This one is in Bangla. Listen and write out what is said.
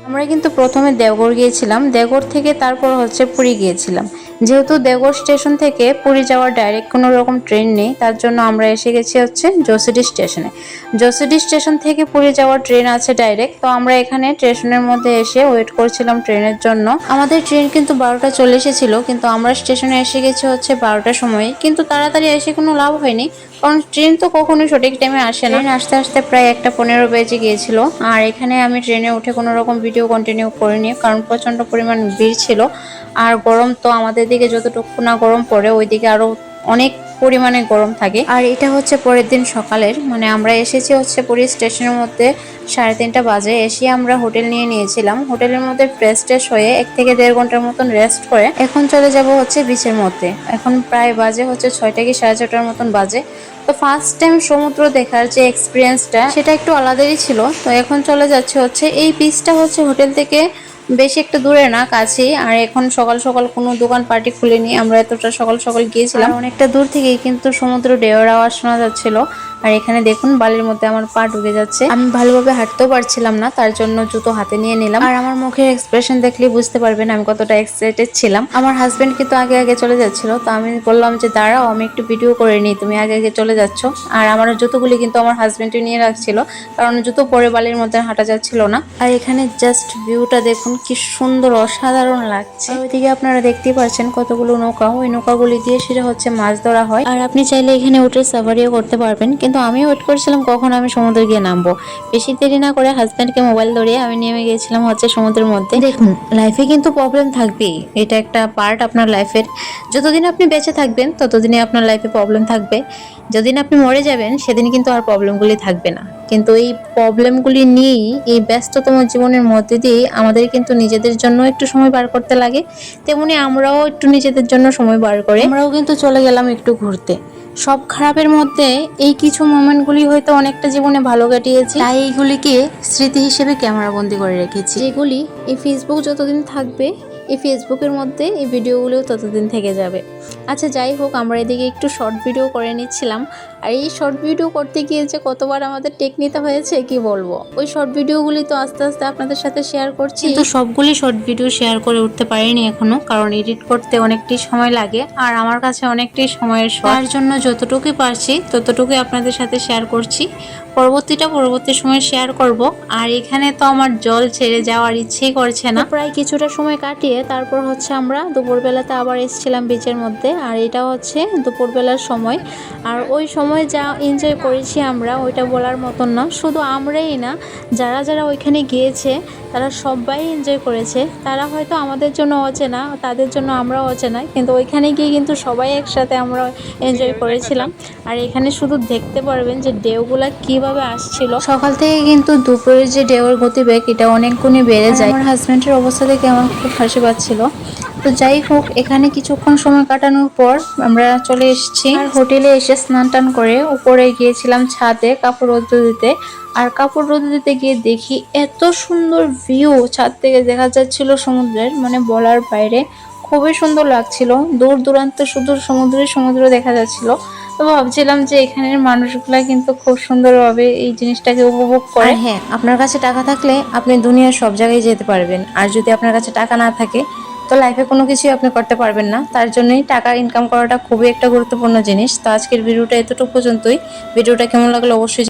আমরা কিন্তু প্রথমে দেওঘর গিয়েছিলাম, দেওঘর থেকে তারপর হচ্ছে পুরী গিয়েছিলাম। যেহেতু দেওঘর স্টেশন থেকে পুরী যাওয়ার ডাইরেক্ট কোনো রকম ট্রেন নেই, তার জন্য আমরা এসে গেছি হচ্ছে যশোডি স্টেশনে। যশোডি স্টেশন থেকে পুরী যাওয়ার ট্রেন আছে ডাইরেক্ট, তো আমরা এখানে স্টেশনের মধ্যে এসে ওয়েট করছিলাম ট্রেনের জন্য। আমাদের ট্রেন কিন্তু 12টা চলে এসেছিল, কিন্তু আমরা স্টেশনে এসে গেছি হচ্ছে 12টার সময়। কিন্তু তাড়াতাড়ি এসে কোনো লাভ হয়নি, কারণ ট্রেন তো কখনোই সঠিক টাইমে আসে না। ট্রেন আসতে আসতে প্রায় 1:15 বেজে গিয়েছিল। আর এখানে আমি ট্রেনে উঠে কোনো রকম ভিডিও কন্টিনিউ করিনি, কারণ প্রচন্ড পরিমাণ ভিড় ছিল। আর গরম তো আমাদের দিকে যতটুকু না গরম পড়ে, ওইদিকে আরো অনেক পরিমাণে গরম থাকে। আর এটা হচ্ছে পরের দিন সকালের, মানে আমরা এসেছি হচ্ছে পুরী স্টেশনের মধ্যে 3:30 বাজে। এসে আমরা হোটেল নিয়ে নিয়েছিলাম। হোটেলের মধ্যে ফ্রেশ ট্রেশ হয়ে 1 থেকে 1.5 ঘন্টার মতন রেস্ট করে এখন চলে যাব হচ্ছে বিচের মধ্যে। এখন প্রায় বাজে হচ্ছে 6টা কি 6:30টার মতন বাজে। তো ফার্স্ট টাইম সমুদ্র দেখার যে এক্সপিরিয়েন্সটা, সেটা একটু আলাদাই ছিল। তো এখন চলে যাচ্ছে হচ্ছে এই বিচটা হচ্ছে হোটেল থেকে বেশি একটা দূরে না, কাছেই। আর এখন সকাল সকাল কোনো দোকান পার্টি খুলেনি, আমরা এতটা সকাল সকাল গিয়েছিলাম। অনেকটা দূর থেকেই কিন্তু সমুদ্র ঢেউয়ের আওয়াজ শোনা যাচ্ছিল। আর এখানে দেখুন বালির মধ্যে আমার পা ঢুকে যাচ্ছে। আমি ভালোভাবে হাঁটতেও পারছিলাম না, তার জন্য জুতো হাতে নিয়ে নিলাম। আর আমার মুখের এক্সপ্রেশন দেখলেই বুঝতে পারবেন আমি কতটা এক্সাইটেড ছিলাম। আমার হাজবেন্ড কিন্তু আগে আগে চলে যাচ্ছিল, তো আমি বললাম যে দাঁড়াও, আমি একটু ভিডিও করে নিই, তুমি আগে আগে চলে যাচ্ছ। আর আমার জুতোগুলি কিন্তু আমার হাজবেন্ডই নিয়ে রাখছিল, কারণ জুতো পরে বালির মধ্যে হাঁটা যাচ্ছিল না। আর এখানে জাস্ট ভিউটা দেখুন, কি সুন্দর, অসাধারণ লাগছে। ওইদিকে আপনারা দেখতেই পাচ্ছেন কতগুলো নৌকা, ওই নৌকাগুলি দিয়ে সেটা হচ্ছে মাছ ধরা হয়। আর আপনি চাইলে এখানে উঠে সাফারিও করতে পারবেন, কিন্তু আমি ওয়েট করছিলাম কখন আমি সমুদ্রে গিয়ে নামবো। বেশি দেরি না করে হাজব্যান্ডকে মোবাইল ধরিয়ে আমি নেমে গিয়েছিলাম হচ্ছে সমুদ্রের মধ্যে। দেখুন, লাইফে কিন্তু প্রবলেম থাকবেই, এটা একটা পার্ট আপনার লাইফের। যতদিন আপনি বেঁচে থাকবেন ততদিনই আপনার লাইফে প্রবলেম থাকবে। যেদিন আপনি মরে যাবেন সেদিন কিন্তু আর প্রবলেমগুলি থাকবে না। কিন্তু এই প্রবলেমগুলি নিয়েই, এই ব্যস্ততম জীবনের মধ্যে দিয়ে আমাদের কিন্তু নিজেদের জন্য একটু সময় বার করতে লাগে। তেমনি আমরাও একটু নিজেদের জন্য সময় বার করে আমরাও কিন্তু চলে গেলাম একটু ঘুরতে। সব খারাপের মধ্যে এই কিছু মোমেন্টগুলি হয়তো অনেকটা জীবনে ভালো কাটিয়েছি, তাই এইগুলিকে স্মৃতি হিসেবে ক্যামেরাবন্দি করে রেখেছি। এগুলি এই ফেসবুক যতদিন থাকবে, এই ফেসবুকের মধ্যে এই ভিডিওগুলোও ততদিন থেকে যাবে। আচ্ছা, যাই হোক, আমরা এদিকে একটু শর্ট ভিডিও করে নিচ্ছিলাম। আর এই শর্ট ভিডিও করতে গিয়ে যে কতবার আমাদের টেক নিতে হয়েছে কি বলবো। ওই শর্ট ভিডিওগুলি তো আস্তে আস্তে আপনাদের সাথে শেয়ার করছি, কিন্তু সবগুলি শর্ট ভিডিও শেয়ার করে উঠতে পারিনি এখনো, কারণ এডিট করতে অনেকটাই সময় লাগে। আর আমার কাছে অনেকটাই সময়ের শর্ট, তার জন্য যতটুকুই পারছি ততটুকুই আপনাদের সাথে শেয়ার করছি। পরবর্তী সময় শেয়ার করব। আর এখানে তো আমার জল ছেড়ে যাওয়ার ইচ্ছেই করছে না। প্রায় কিছুটা সময় কাটিয়ে তারপর হচ্ছে আমরা দুপুরবেলাতে আবার এসেছিলাম বিচের মধ্যে। আর এটা হচ্ছে দুপুরবেলার সময়। আর ওই সময় যা এনজয় করেছি আমরা, ওইটা বলার মতন না। শুধু আমরাই না, যারা যারা ওইখানে গিয়েছে তারা সবাই এনজয় করেছে। তারা হয়তো আমাদের জন্য অচেনা, তাদের জন্য আমরাও অচেনা, কিন্তু ওইখানে গিয়ে কিন্তু সবাই একসাথে আমরা এনজয় করেছিলাম। আর এখানে শুধু দেখতে পারবেন যে ঢেউগুলা কিভাবে আসছিল। সকাল থেকে কিন্তু দুপুরের যে ঢেউয়ের গতিবেগ, এটা অনেক গুণে বেড়ে যায়। আমার হাজব্যান্ডের অবস্থা দেখে আমার খুব হাসি পাচ্ছিল। তো যাই হোক, এখানে কিছুক্ষণ সময় কাটানোর পর আমরা চলে এসেছি। আর হোটেলে এসে স্নান টান করে উপরে গিয়েছিলাম ছাদে কাপড় রোদ্র দিতে। আর কাপড় রোদ্র দিতে গিয়ে দেখি এত সুন্দর ভিউ ছাদ থেকে দেখা যাচ্ছিল সমুদ্রের, মানে বলার বাইরে। খুবই সুন্দর লাগছিল, দূর দূরান্ত শুধু সমুদ্র দেখা যাচ্ছিল। তো ভাবছিলাম যে এখানের মানুষগুলা কিন্তু খুব সুন্দরভাবে এই জিনিসটাকে উপভোগ করে। হ্যাঁ, আপনার কাছে টাকা থাকলে আপনি দুনিয়ার সব জায়গায় যেতে পারবেন। আর যদি আপনার কাছে টাকা না থাকে, তো লাইফে কোনো কিছুই আপনি করতে পারবেন না। তার জন্যই টাকা ইনকাম করাটা খুবই একটা গুরুত্বপূর্ণ জিনিস। তো আজকের ভিডিওটা এতটুকু পর্যন্তই। ভিডিওটা কেমন লাগলো অবশ্যই